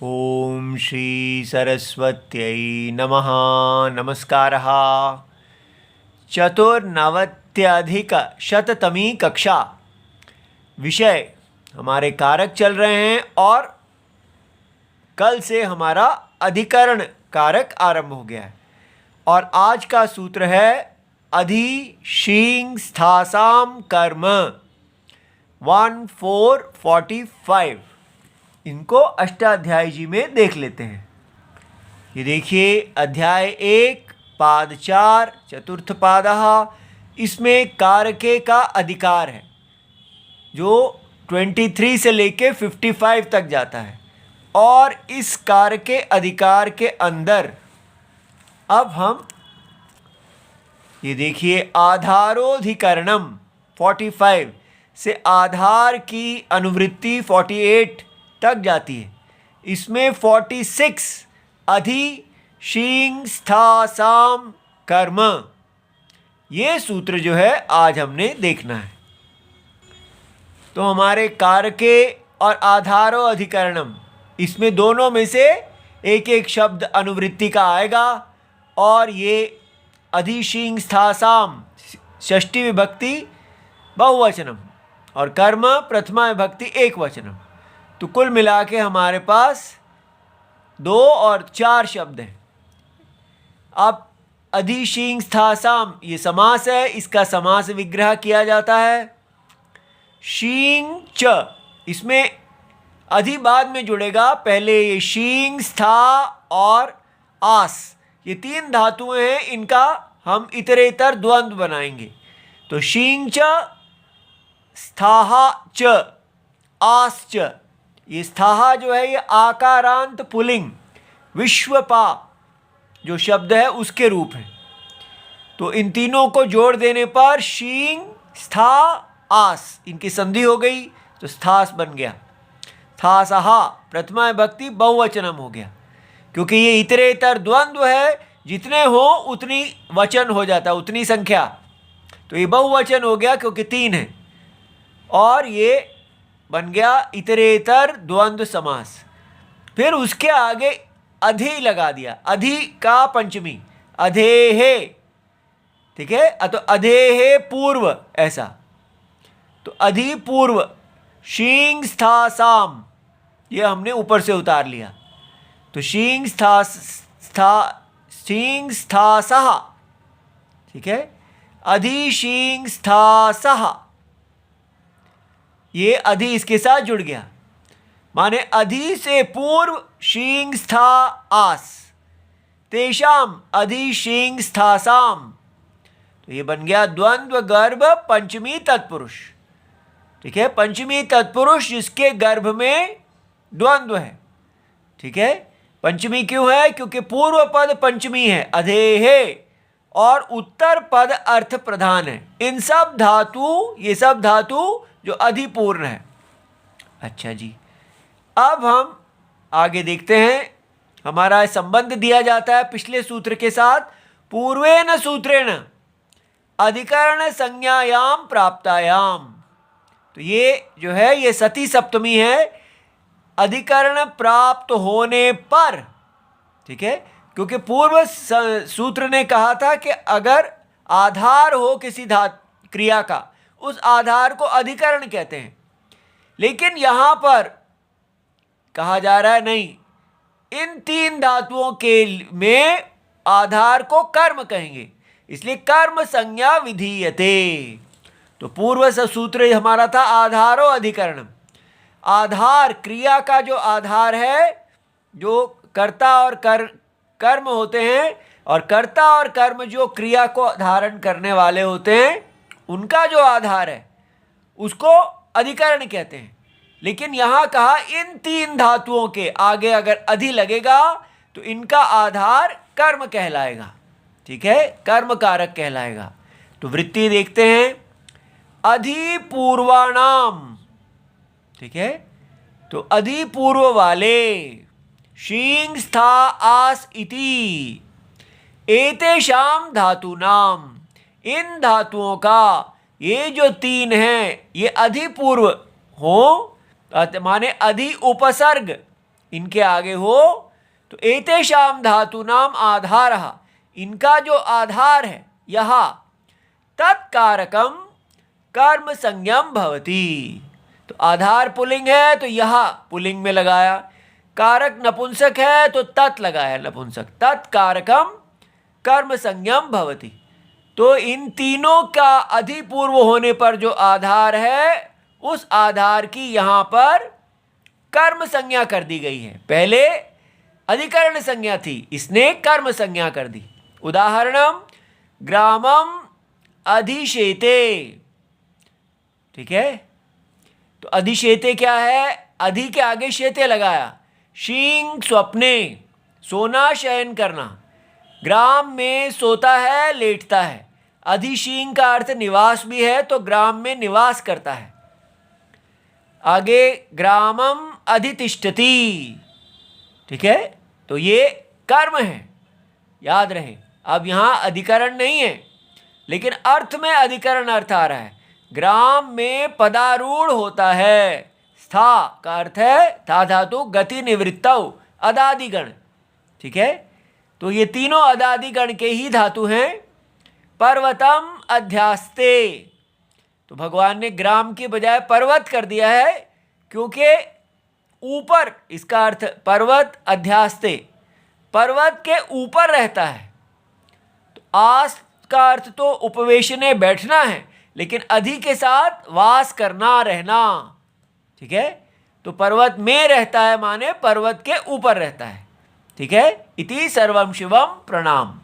ओम श्री सरस्वत्यै नमः। नमस्कारः। चतुर्नवत्यधिकशततमी कक्षा। विषय हमारे कारक चल रहे हैं और कल से हमारा अधिकरण कारक आरंभ हो गया है और आज का सूत्र है अधि शींग स्थासाम कर्म 1445। इनको अष्टाध्यायी जी में देख लेते हैं। ये देखिए अध्याय 1 पाद 4 चतुर्थ पादः। इसमें कारके का अधिकार है जो 23 से लेके 55 तक जाता है और इस कारके अधिकार के अंदर अब हम ये देखिए आधारोधिकरणम 45 से आधार की अनुवृत्ति 48 तक जाती है। इसमें 46 अधि शींग स्था साम कर्म, ये सूत्र जो है आज हमने देखना है। तो हमारे कारके और आधारो अधिकरणम, इसमें दोनों में से एक एक शब्द अनुवृत्ति का आएगा और ये अधि शींग स्था साम षष्ठी विभक्ति बहुवचनम और कर्म प्रथमा विभक्ति एक वचनम। तो कुल मिला के हमारे पास 2 और 4 शब्द हैं। अब अधि शींग स्था साम ये समास है, इसका समास विग्रह किया जाता है। शींग च, इसमें अधि बाद में जुड़ेगा, पहले ये शींग स्था और आस, ये 3 धातुएं हैं, इनका हम इतरेतर द्वंद्व बनाएंगे। तो शींग च स्थाहा च आस च, ये स्थाहा जो है ये आकारांत पुल्लिंग विश्वपा जो शब्द है उसके रूप है। तो इन तीनों को जोड़ देने पर शींग स्था आस, इनकी संधि हो गई तो स्थास बन गया। था सहा प्रथमा विभक्ति बहुवचनम हो गया, क्योंकि ये इतरेतर द्वंद्व है, जितने हो उतनी वचन हो जाता, उतनी संख्या। तो ये बहुवचन हो गया क्योंकि 3 है और ये बन गया इतरेतर द्वंद्व समास। फिर उसके आगे अधि लगा दिया, अधि का पंचमी अधेहे, ठीक है। तो अधेहे पूर्व ऐसा, तो अधि पूर्व शींग स्था साम, ये हमने ऊपर से उतार लिया। तो शींग स्था सहा, ठीक है। अधि शींग स्था सहा, ये अधि इसके साथ जुड़ गया, माने अधि से पूर्व शींग स्था आस, तेषाम अधि शींग स्था साम। तो ये बन गया द्वंद्व गर्भ पंचमी तत्पुरुष, ठीक है। पंचमी तत्पुरुष जिसके गर्भ में द्वंद्व है, ठीक है। पंचमी क्यों है? क्योंकि पूर्व पद पंचमी है अधेहे और उत्तर पद अर्थ प्रधान है। इन सब धातु, ये सब धातु जो अधिपूर्ण है। अच्छा जी, अब हम आगे देखते हैं। हमारा संबंध दिया जाता है पिछले सूत्र के साथ, पूर्वेन सूत्रेण अधिकरण संज्ञायाम प्राप्तायाम। तो ये जो है ये सती सप्तमी है, अधिकरण प्राप्त होने पर, ठीक है। क्योंकि पूर्व सूत्र ने कहा था कि अगर आधार हो किसी क्रिया का, उस आधार को अधिकरण कहते हैं। लेकिन यहां पर कहा जा रहा है नहीं, इन 3 धातुओं के में आधार को कर्म कहेंगे, इसलिए कर्म संज्ञा विधीयते। तो पूर्व सूत्र हमारा था आधारो अधिकरणम। आधार क्रिया का जो आधार है, जो कर्ता और कर्म होते हैं, और कर्ता और कर्म जो क्रिया को धारण करने वाले होते हैं, उनका जो आधार है उसको अधिकरण कहते हैं। लेकिन यहां कहा इन 3 धातुओं के आगे अगर अधि लगेगा तो इनका आधार कर्म कहलाएगा, ठीक है, कर्म कारक कहलाएगा। तो वृत्ति देखते हैं, अधि पूर्वाणाम, ठीक है। तो अधि पूर्व वाले शींग स्था आस इति एतेषाम धातूनाम, इन धातुओं का ये जो 3 हैं ये अधिपूर्व हो, माने अधि उपसर्ग इनके आगे हो तो एतेषां धातूनाम आधारः, इनका जो आधार है यहाँ तत्कारकम कर्म संज्ञम भवति। तो आधार पुल्लिंग है तो यहाँ पुल्लिंग में लगाया, कारक नपुंसक है तो तत् लगाया नपुंसक, तत्कारकम कर्म संज्ञम भवति। तो इन तीनों का अधिपूर्व होने पर जो आधार है उस आधार की यहाँ पर कर्म संज्ञा कर दी गई है। पहले अधिकरण संज्ञा थी, इसने कर्म संज्ञा कर दी। उदाहरणम ग्रामम अधिशेते, ठीक है। तो अधिशेते क्या है, अधि के आगे शेते लगाया, शींग स्वप्ने, सोना शयन करना, ग्राम में सोता है लेटता है, अधिशींग का अर्थ निवास भी है तो ग्राम में निवास करता है। आगे ग्रामम अधितिष्ठति, ठीक है। तो ये कर्म है, याद रहे। अब यहाँ अधिकरण नहीं है लेकिन अर्थ में अधिकरण अर्थ आ रहा है। ग्राम में पदारूढ़ होता है, स्था का अर्थ है था धातु गति निवृत्तौ अदादिगण, ठीक है। तो ये तीनों अदादिगण के ही धातु हैं। पर्वतम अध्यास्ते, तो भगवान ने ग्राम के बजाय पर्वत कर दिया है क्योंकि ऊपर, इसका अर्थ पर्वत अध्यास्ते, पर्वत के ऊपर रहता है। तो आस का अर्थ तो उपवेशने बैठना है, लेकिन अधि के साथ वास करना रहना, ठीक है। तो पर्वत में रहता है माने पर्वत के ऊपर रहता है, ठीक है। इति सर्वम शिवम प्रणाम।